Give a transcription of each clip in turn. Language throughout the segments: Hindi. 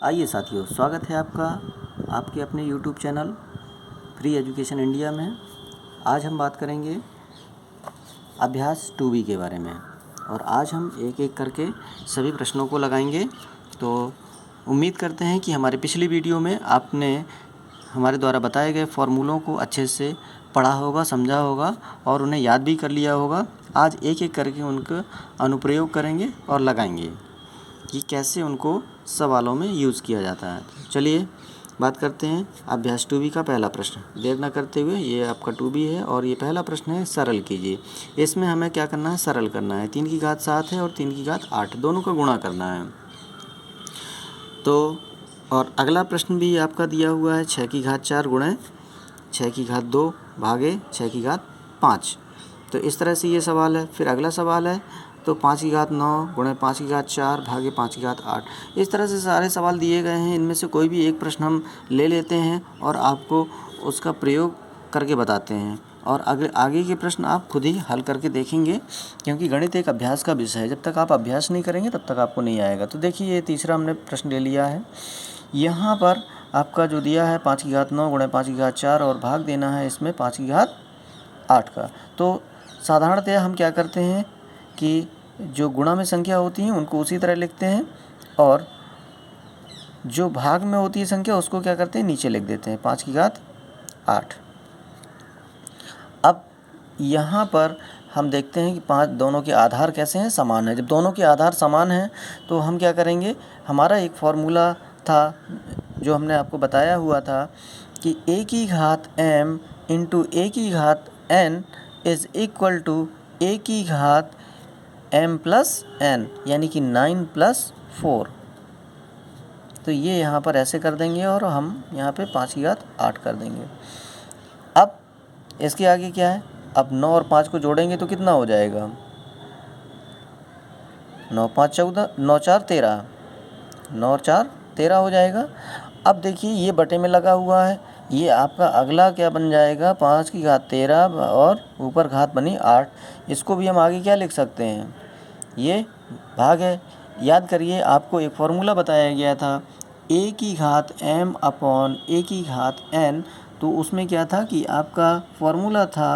आइए साथियों, स्वागत है आपका आपके अपने YouTube channel free education India में। आज हम बात करेंगे अभ्यास 2B के बारे में और आज हम एक एक करके सभी प्रश्नों को लगाएंगे। तो उम्मीद करते हैं कि हमारे पिछली वीडियो में आपने हमारे द्वारा बताए गए फॉर्मूलों को अच्छे से पढ़ा होगा, समझा होगा और उन्हें याद भी कर लिया होगा। आज एक एक करके उनका अनुप्रयोग करेंगे और लगाएंगे कि कैसे उनको सवालों में यूज़ किया जाता है। चलिए बात करते हैं अभ्यास 2B का पहला प्रश्न। देर न करते हुए ये आपका 2B है और ये पहला प्रश्न है, सरल कीजिए। इसमें हमें क्या करना है, सरल करना है। 3 की घात 7 है और 3 की घात 8, दोनों का गुणा करना है। तो और अगला प्रश्न भी आपका दिया हुआ है, 6 की घात 4 गुणे 6 की घात 2 भागे 6 की घात 5। तो इस तरह से ये सवाल है। फिर अगला सवाल है तो 5 की घात 9 गुणे 5 की घात 4 भागे 5 की घात 8। इस तरह से सारे सवाल दिए गए हैं। इनमें से कोई भी एक प्रश्न हम ले लेते हैं और आपको उसका प्रयोग करके बताते हैं और आगे के प्रश्न आप खुद ही हल करके देखेंगे, क्योंकि गणित एक अभ्यास का विषय है। जब तक आप अभ्यास नहीं करेंगे तब तक आपको नहीं आएगा। तो देखिए, ये तीसरा हमने प्रश्न ले लिया है। यहाँ पर आपका जो दिया है 5 की घात 9 गुणे 5 की घात 4 और भाग देना है इसमें 5 की घात 8 का। तो साधारणतः हम क्या करते हैं कि जो गुणा में संख्या होती हैं उनको उसी तरह लिखते हैं और जो भाग में होती है संख्या उसको क्या करते हैं, नीचे लिख देते हैं, 5 की घात 8। अब यहाँ पर हम देखते हैं कि 5 दोनों के आधार कैसे हैं, समान है। जब दोनों के आधार समान हैं तो हम क्या करेंगे, हमारा एक फॉर्मूला था जो हमने आपको बताया हुआ था कि a की घात m इंटू a की घात n is equal to a की घात m प्लस n, यानी कि 9 प्लस 4। तो ये यहाँ पर ऐसे कर देंगे और हम यहाँ पे 5 की घात 8 कर देंगे। अब इसके आगे क्या है, अब 9 और 5 को जोड़ेंगे तो कितना हो जाएगा, 9 5 14, 9 4 13, 9 और 4 13 हो जाएगा। अब देखिए ये बटे में लगा हुआ है, ये आपका अगला क्या बन जाएगा, 5 की घात 13 और ऊपर घात बनी 8। इसको भी हम आगे क्या लिख सकते हैं, ये भाग है। याद करिए, आपको एक फॉर्मूला बताया गया था a की घात m अपॉन a की घात n। तो उसमें क्या था कि आपका फॉर्मूला था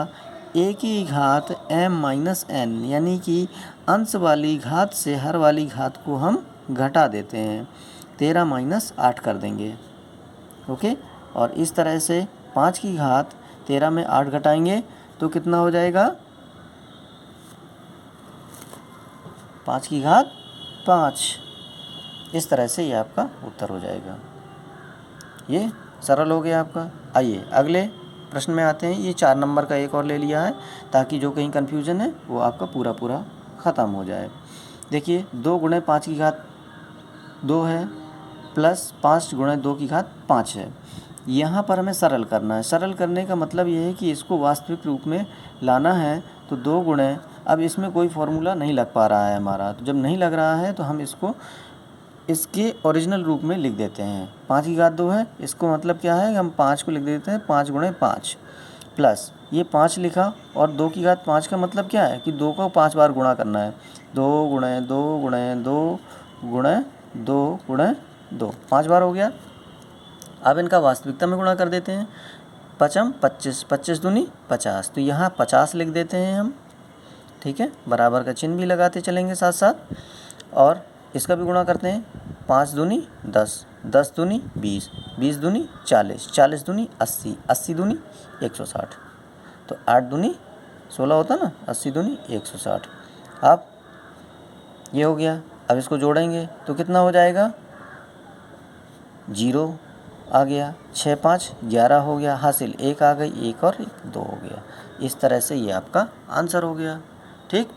a की घात m माइनस n, यानी कि अंश वाली घात से हर वाली घात को हम घटा देते हैं, 13 माइनस 8 कर देंगे। ओके, और इस तरह से 5 की घात 13 में 8 घटाएंगे तो कितना हो जाएगा, 5 की घात 5। इस तरह से ये आपका उत्तर हो जाएगा। ये सरल हो गया आपका। आइए अगले प्रश्न में आते हैं। ये 4 नंबर का एक और ले लिया है ताकि जो कहीं कन्फ्यूजन है वो आपका पूरा ख़त्म हो जाए। देखिए, 2 गुणे 5 की घात 2 है प्लस 5 गुणे 2 की घात 5 है। यहाँ पर हमें सरल करना है। सरल करने का मतलब ये है कि इसको वास्तविक रूप में लाना है। तो 2 गुणे, अब इसमें कोई फॉर्मूला नहीं लग पा रहा है हमारा, तो जब नहीं लग रहा है तो हम इसको इसके ओरिजिनल रूप में लिख देते हैं। 5 की घात 2 है, इसको मतलब क्या है, हम 5 को लिख देते हैं 5 गुणे 5 प्लस ये 5 लिखा और 2 की घात 5 का मतलब क्या है कि 2 को 5 बार गुणा करना है। 2 गुणे 2 गुणे 2 गुणे 2 गुणे 2, 5 बार हो गया। अब इनका वास्तविकता में गुणा कर देते हैं। 5 25, 25 दूनी 50, तो यहाँ 50 लिख देते हैं हम। ठीक है, बराबर का चिन्ह भी लगाते चलेंगे साथ साथ और इसका भी गुणा करते हैं। 5 दूनी 10, 10 दूनी 20, 20 दूनी 40, 40 दूनी 80, 80 दूनी 160। तो 8 दूनी 16 होता ना, 80 दूनी 160। अब ये हो गया। अब इसको जोड़ेंगे तो कितना हो जाएगा, 0 आ गया, 6 5 11 हो गया, हासिल 1 आ गई, 1 और 1 2 हो गया। इस तरह से ये आपका आंसर हो गया। ठीक,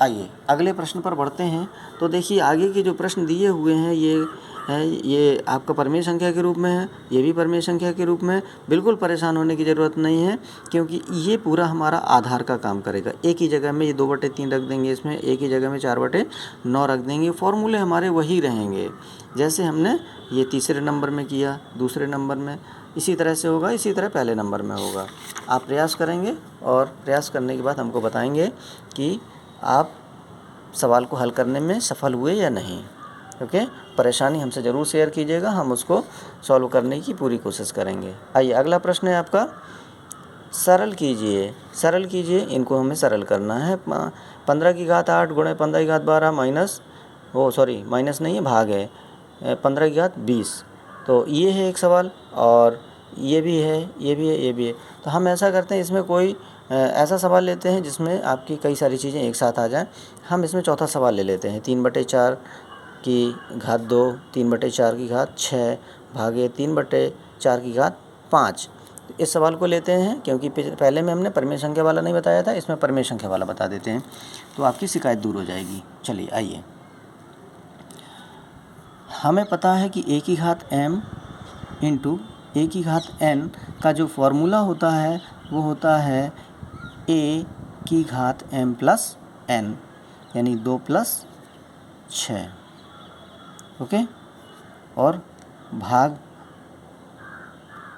आइए अगले प्रश्न पर बढ़ते हैं। तो देखिए, आगे के जो प्रश्न दिए हुए हैं ये आपका परिमेय संख्या के रूप में है, ये भी परिमेय संख्या के रूप में। बिल्कुल परेशान होने की ज़रूरत नहीं है, क्योंकि ये पूरा हमारा आधार का काम करेगा। एक ही जगह में ये 2/3 रख देंगे, इसमें एक ही जगह में 4/9 रख देंगे। फॉर्मूले हमारे वही रहेंगे जैसे हमने ये तीसरे नंबर में किया, दूसरे नंबर में इसी तरह से होगा, इसी तरह पहले नंबर में होगा। आप प्रयास करेंगे और प्रयास करने के बाद हमको बताएंगे कि आप सवाल को हल करने में सफल हुए या नहीं। ओके, परेशानी हमसे ज़रूर शेयर कीजिएगा, हम उसको सॉल्व करने की पूरी कोशिश करेंगे। आइए अगला प्रश्न है आपका, सरल कीजिए, इनको हमें सरल करना है। 15 की घात 8 गुणे 15 की घात 12 माइनस नहीं है, भाग है 15 की घात 20। तो ये है एक सवाल, और ये भी है, ये भी है, ये भी है। तो हम ऐसा करते हैं, इसमें कोई ऐसा सवाल लेते हैं जिसमें आपकी कई सारी चीज़ें एक साथ आ जाएं। हम इसमें चौथा सवाल ले लेते हैं, 3/4 की घात 2, 3/4 की घात 6 भागे 3/4 की घात 5। इस सवाल को लेते हैं, क्योंकि पहले में हमने परिमेय संख्या वाला नहीं बताया था, इसमें परिमेय संख्या वाला बता देते हैं, तो आपकी शिकायत दूर हो जाएगी। चलिए आइए, हमें पता है कि a की घात m इंटू a की घात n का जो फॉर्मूला होता है वो होता है a की घात m प्लस n, यानी 2 + 6। ओके, और भाग,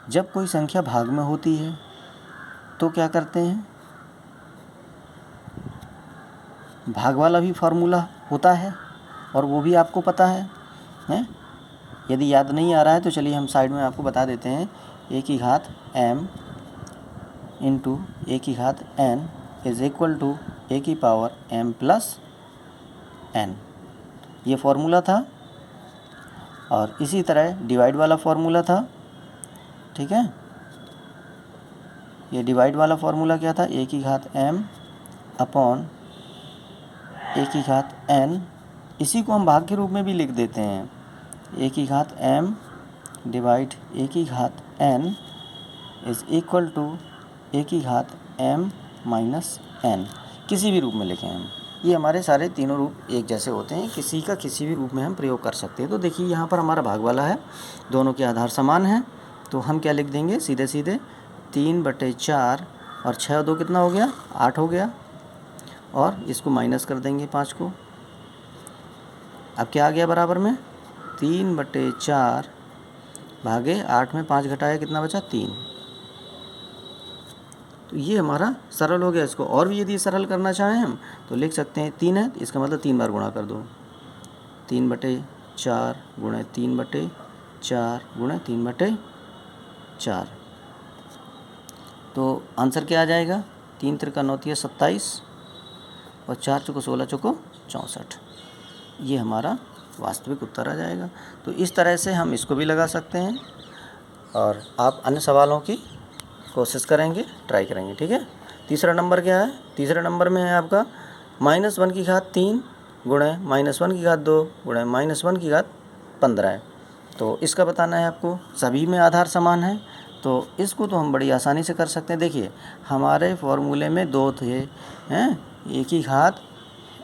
जब कोई संख्या भाग में होती है तो क्या करते हैं, भाग वाला भी फार्मूला होता है, और वो भी आपको पता है। यदि याद नहीं आ रहा है तो चलिए हम साइड में आपको बता देते हैं। a की घात m इंटू a की घात n is equal to a की पावर m प्लस n, ये फार्मूला था। और इसी तरह डिवाइड वाला फार्मूला था, ठीक है। ये डिवाइड वाला फार्मूला क्या था, a की घात m अपॉन a की घात n, इसी को हम भाग के रूप में भी लिख देते हैं। a की घात m डिवाइड a की घात n is equal to a की घात m माइनस n, किसी भी रूप में लिखें हम। ये हमारे सारे तीनों रूप एक जैसे होते हैं, किसी का किसी भी रूप में हम प्रयोग कर सकते हैं। तो देखिए यहाँ पर हमारा भाग वाला है, दोनों के आधार समान हैं, तो हम क्या लिख देंगे, सीधे सीधे 3/4 और 6 और 2 कितना हो गया, 8 हो गया, और इसको माइनस कर देंगे 5 को। अब क्या आ गया बराबर में, 3/4 भागे 8 में 5 घटाया कितना बचा, 3। तो ये हमारा सरल हो गया। इसको और भी यदि सरल करना चाहें हम तो लिख सकते हैं, 3 है इसका मतलब 3 बार गुणा कर दो, 3/4 गुणे 3/4 गुणे 3/4। तो आंसर क्या आ जाएगा, 3 × 9 = 27 और 4 × 16 = 64। ये हमारा वास्तविक उत्तर आ जाएगा। तो इस तरह से हम इसको भी लगा सकते हैं, और आप अन्य सवालों की कोशिश करेंगे, ट्राई करेंगे, ठीक है। तीसरा नंबर क्या है, तीसरे नंबर में है आपका -1 की घात 3 गुणे -1 की घात 2 गुणे -1 की घात 15 है। तो इसका बताना है आपको, सभी में आधार समान है, तो इसको तो हम बड़ी आसानी से कर सकते हैं। देखिए हमारे फॉर्मूले में 2 थे, हैं, a की घात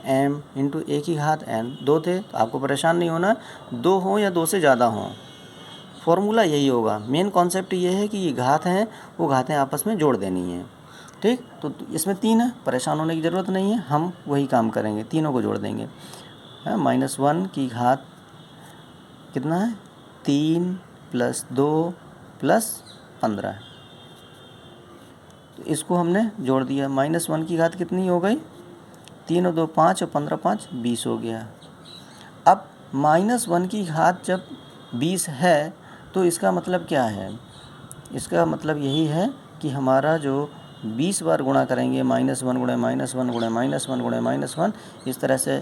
m इंटू a की घात n, 2 थे, तो आपको परेशान नहीं होना, 2 हों या 2 से ज़्यादा हों, फॉर्मूला यही होगा। मेन कॉन्सेप्ट ये है कि ये घात हैं, वो घातें आपस में जोड़ देनी है, ठीक। तो इसमें 3 है, परेशान होने की ज़रूरत नहीं है, हम वही काम करेंगे, तीनों को जोड़ देंगे। -1 की घात कितना है, 3 + 2 + 15, तो इसको हमने जोड़ दिया। -1 की घात कितनी हो गई, 3 और 2 5 और 15 5 20 हो गया। अब -1 की घात जब 20 है तो इसका मतलब क्या है, इसका मतलब यही है कि हमारा जो 20 बार गुणा करेंगे, -1 गुणे -1 गुणे -1 गुणे -1, इस तरह से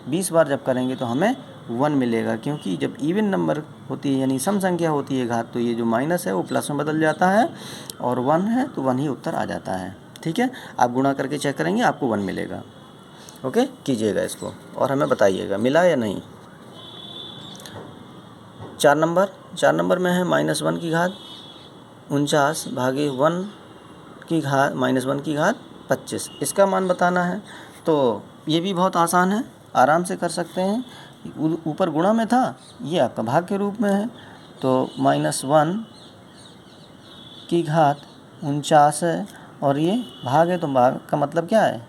20 बार जब करेंगे तो हमें 1 मिलेगा, क्योंकि जब इवन नंबर होती है यानी सम संख्या होती है घात, तो ये जो माइनस है वो प्लस में बदल जाता है, और 1 है तो 1 ही उत्तर आ जाता है, ठीक है। आप गुणा करके चेक करेंगे, आपको 1 मिलेगा। ओके, कीजिएगा इसको और हमें बताइएगा मिला या नहीं। 4 नंबर में है -1 की घात 49 भागे 1 की घात -1 की घात 25, इसका मान बताना है। तो ये भी बहुत आसान है, आराम से कर सकते हैं। ऊपर गुणा में था, ये आपका भाग के रूप में है, तो -1 की घात 49 है और ये भाग है, तो भाग का मतलब क्या है,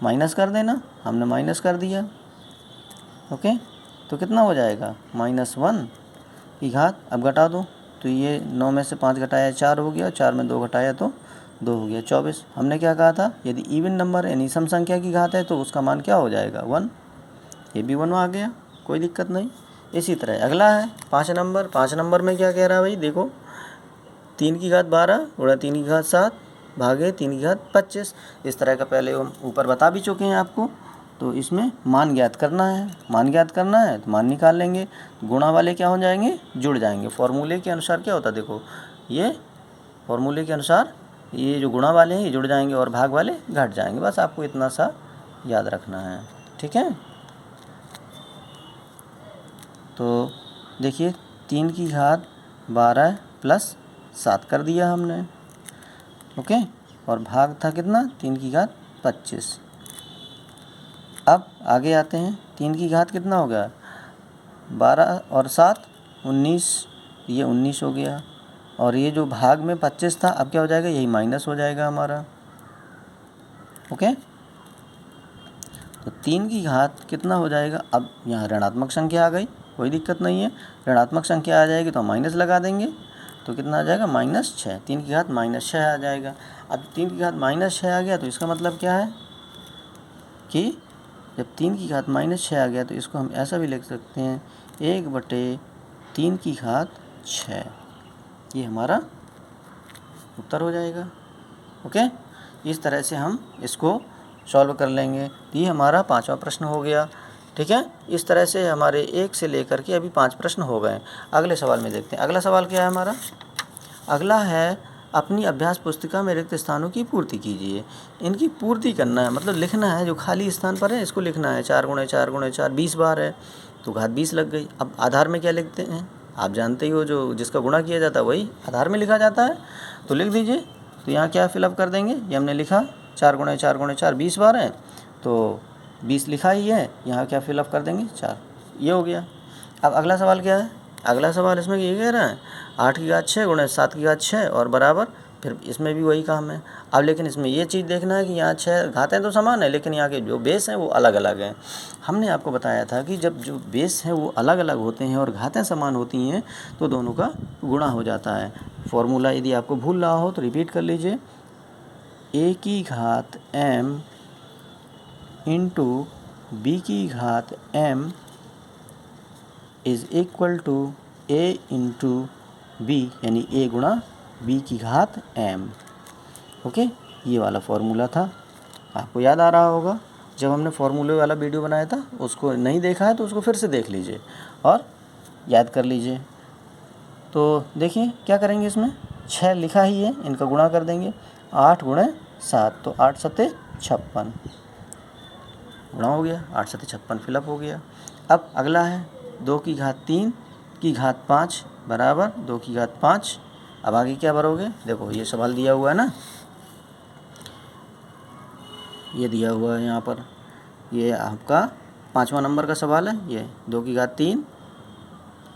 माइनस कर देना, हमने माइनस कर दिया। ओके, तो कितना हो जाएगा, -1 की घात, अब घटा दो, तो ये 9 में से 5 घटाया 4 हो गया, 4 में 2 घटाया तो 2 हो गया 24। हमने क्या कहा था, यदि इवन नंबर यानी सम संख्या की घात है तो उसका मान क्या हो जाएगा, 1। ये भी 1 आ गया, कोई दिक्कत नहीं। इसी तरह अगला है 5 नंबर। 5 नंबर में क्या कह रहा है भाई, देखो 3 की घात 12 गुणा 3 की घात 7 भागे 3 की घात 25। इस तरह का पहले हम ऊपर बता भी चुके हैं आपको। तो इसमें मान ज्ञात करना है, मान ज्ञात करना है तो मान निकाल लेंगे। गुणा वाले क्या हो जाएंगे, जुड़ जाएंगे। फॉर्मूले के अनुसार क्या होता है, देखो ये फॉर्मूले के अनुसार ये जो गुणा वाले हैं ये जुड़ जाएंगे और भाग वाले घट जाएंगे। बस आपको इतना सा याद रखना है, ठीक है। तो देखिए 3 की घात 12 प्लस 7 कर दिया हमने, ओके। और भाग था कितना, 3 की घात 25। अब आगे आते हैं, 3 की घात कितना हो गया, 12 और 7 19, ये 19 हो गया। और ये जो भाग में 25 था अब क्या हो जाएगा, यही माइनस हो जाएगा हमारा, ओके। तो 3 की घात कितना हो जाएगा, अब यहाँ ऋणात्मक संख्या आ गई, कोई दिक्कत नहीं है। ऋणात्मक संख्या आ जाएगी तो हम माइनस लगा देंगे, तो कितना आ जाएगा -6। 3 की घात -6 आ जाएगा। अब 3 की घात -6 आ गया तो इसका मतलब क्या है कि जब 3 की घात -6 आ गया तो इसको हम ऐसा भी लिख सकते हैं 1/3 की घात 6। ये हमारा उत्तर हो जाएगा, ओके। इस तरह से हम इसको सॉल्व कर लेंगे। ये हमारा 5वां प्रश्न हो गया, ठीक है। इस तरह से हमारे 1 से लेकर के अभी 5 प्रश्न हो गए। अगले सवाल में देखते हैं। अगला सवाल क्या है हमारा, अगला है अपनी अभ्यास पुस्तिका में रिक्त स्थानों की पूर्ति कीजिए। इनकी पूर्ति करना है, मतलब लिखना है, जो खाली स्थान पर है इसको लिखना है। 4 × 4 × 4 20 बार है तो घात 20 लग गई। अब आधार में क्या लिखते हैं, आप जानते ही हो, जो जिसका गुणा किया जाता है वही आधार में लिखा जाता है, तो लिख दीजिए। तो यहाँ क्या फिलअप कर देंगे, ये हमने लिखा 4 × 4 × 4 20 बार है तो 20 लिखा ही है, यहाँ क्या फिलअप कर देंगे 4, ये हो गया। अब अगला सवाल क्या है, अगला सवाल इसमें ये कह रहा है 8 की घात 6 × 7 की घात 6 और बराबर, फिर इसमें भी वही काम है। अब लेकिन इसमें ये चीज़ देखना है कि यहाँ 6 घातें तो समान है लेकिन यहाँ के जो बेस हैं वो अलग अलग हैं। हमने आपको बताया था कि जब जो बेस हैं वो अलग अलग होते हैं और घातें समान होती हैं तो दोनों का गुणा हो जाता है। फॉर्मूला यदि आपको भूल रहा हो तो रिपीट कर लीजिए, a की घात m इंटू b की घात m is equal to a into b, यानी a गुणा b की घात m, ओके। ये वाला फॉर्मूला था, आपको याद आ रहा होगा। जब हमने फॉर्मूले वाला वीडियो बनाया था उसको नहीं देखा है तो उसको फिर से देख लीजिए और याद कर लीजिए। तो देखिए क्या करेंगे, इसमें 6 लिखा ही है, इनका गुणा कर देंगे। 8 × 7 तो 8 × 7 = 56, गुणा हो गया, 8 × 7 = 56 फिलअप हो गया। अब अगला है 2 की घात 3 की घात 5 बराबर 2 की घात 5। अब आगे क्या भरोगे, देखो ये सवाल दिया हुआ है ना, ये दिया हुआ है यहाँ पर, ये आपका 5वां नंबर का सवाल है। ये 2 की घात 3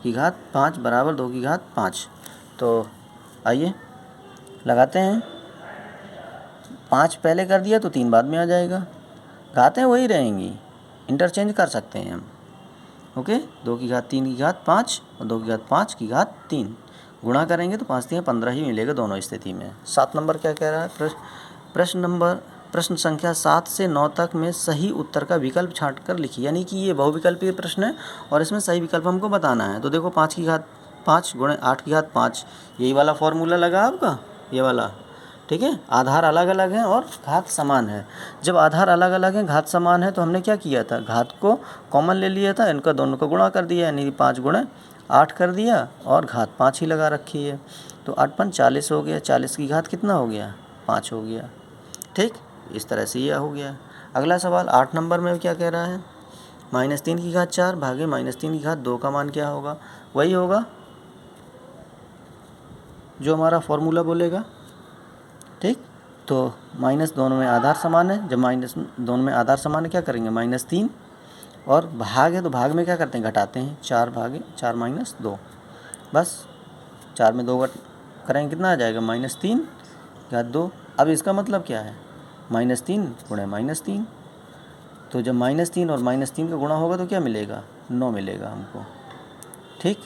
की घात 5 बराबर 2 की घात 5। तो आइए लगाते हैं, 5 पहले कर दिया तो 3 बाद में आ जाएगा, घातें वही रहेंगी, इंटरचेंज कर सकते हैं हम, ओके। 2 की घात 3 की घात 5 और 2 की घात 5 की घात 3 गुणा करेंगे तो 5 × 15 ही मिलेगा दोनों स्थिति में। 7 नंबर क्या कह रहा है, प्रश्न संख्या 7 से 9 तक में सही उत्तर का विकल्प छांटकर लिखिए। यानी कि ये बहुविकल्पीय प्रश्न है और इसमें सही विकल्प हमको बताना है। तो देखो 5 की घात 5 × 8 की घात 5, यही वाला फॉर्मूला लगा आपका, ये वाला, ठीक है। आधार अलग अलग हैं और घात समान है। जब आधार अलग अलग हैं, घात समान है, तो हमने क्या किया था, घात को कॉमन ले लिया था, इनका दोनों को गुणा कर दिया, यानी 5 × 8 कर दिया और घात 5 ही लगा रखी है। तो 8 × 5 = 40 हो गया, 40 की घात कितना हो गया, 5 हो गया, ठीक। इस तरह से यह हो गया। अगला सवाल 8 नंबर में क्या कह रहा है, -3 की घात 4 भागे -3 की घात 2 का मान क्या होगा, वही होगा जो हमारा फॉर्मूला बोलेगा, ठीक। तो माइनस दोनों में आधार समान है, जब माइनस दोनों में आधार समान है क्या करेंगे, -3, और भाग है तो भाग में क्या करते हैं, घटाते हैं, 4 भागे 4 - 2, बस 4 में 2 करेंगे कितना आ जाएगा, -3 घात 2। अब इसका मतलब क्या है, -3 × -3, तो जब -3 और -3 का गुणा होगा तो क्या मिलेगा, 9 मिलेगा हमको, ठीक।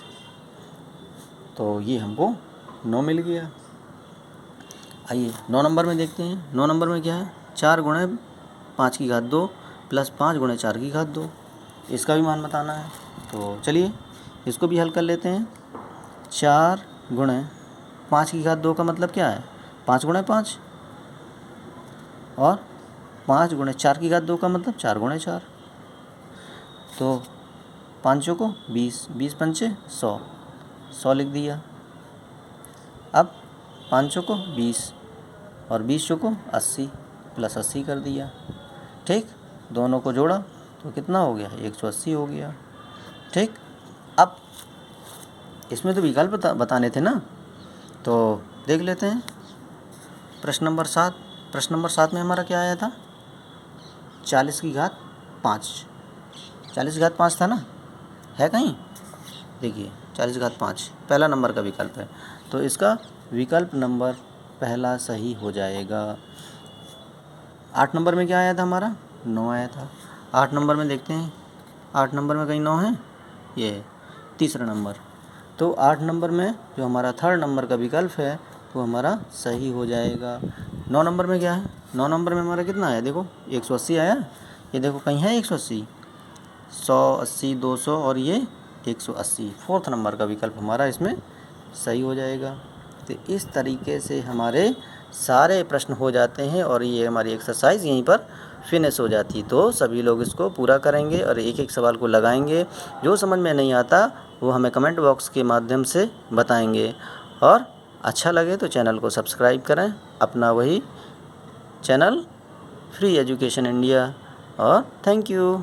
तो ये हमको 9 मिल गया। आइए 9 नंबर में देखते हैं। 9 नंबर में क्या है, 4 × 5 की घात 2 + 5 × 4 की घात 2, इसका भी मान बताना है। तो चलिए इसको भी हल कर लेते हैं। 4 गुणे 5 की घात 2 का मतलब क्या है? 5 गुणे 5, और 5 गुणे 4 की घात 2 का मतलब 4 गुणे 4। तो 5 चौको 20, 20 पंचे 100, 100 लिख दिया। अब 5 चौको 20 और 20 चौको 80, प्लस 80 कर दिया। ठीक, दोनों को जोड़ा तो कितना हो गया? 180 हो गया। ठीक, अब इसमें तो विकल्प बताने थे ना, तो देख लेते हैं। प्रश्न नंबर 7, प्रश्न नंबर 7 में हमारा क्या आया था? 40 की घात 5, 40 की घात 5 था ना, है कहीं? देखिए 40 की घात 5 पहला नंबर का विकल्प है, तो इसका विकल्प नंबर पहला सही हो जाएगा। 8 नंबर में क्या आया था हमारा? 9 आया था। 8 नंबर में देखते हैं, 8 नंबर में कहीं 9 है? ये तीसरा नंबर। तो 8 नंबर में जो हमारा थर्ड नंबर का विकल्प है वो हमारा सही हो जाएगा। 9 नंबर में क्या है? 9 नंबर में हमारा कितना आया? देखो 180 आया। ये देखो कहीं है 180, 180, 200 और ये 180। फोर्थ नंबर का विकल्प हमारा इसमें सही हो जाएगा। तो इस तरीके से हमारे सारे प्रश्न हो जाते हैं और ये हमारी एक्सरसाइज यहीं पर फिनिश हो जाती। तो सभी लोग इसको पूरा करेंगे और एक एक सवाल को लगाएंगे। जो समझ में नहीं आता वो हमें कमेंट बॉक्स के माध्यम से बताएंगे, और अच्छा लगे तो चैनल को सब्सक्राइब करें, अपना वही चैनल फ्री एजुकेशन इंडिया। और थैंक यू।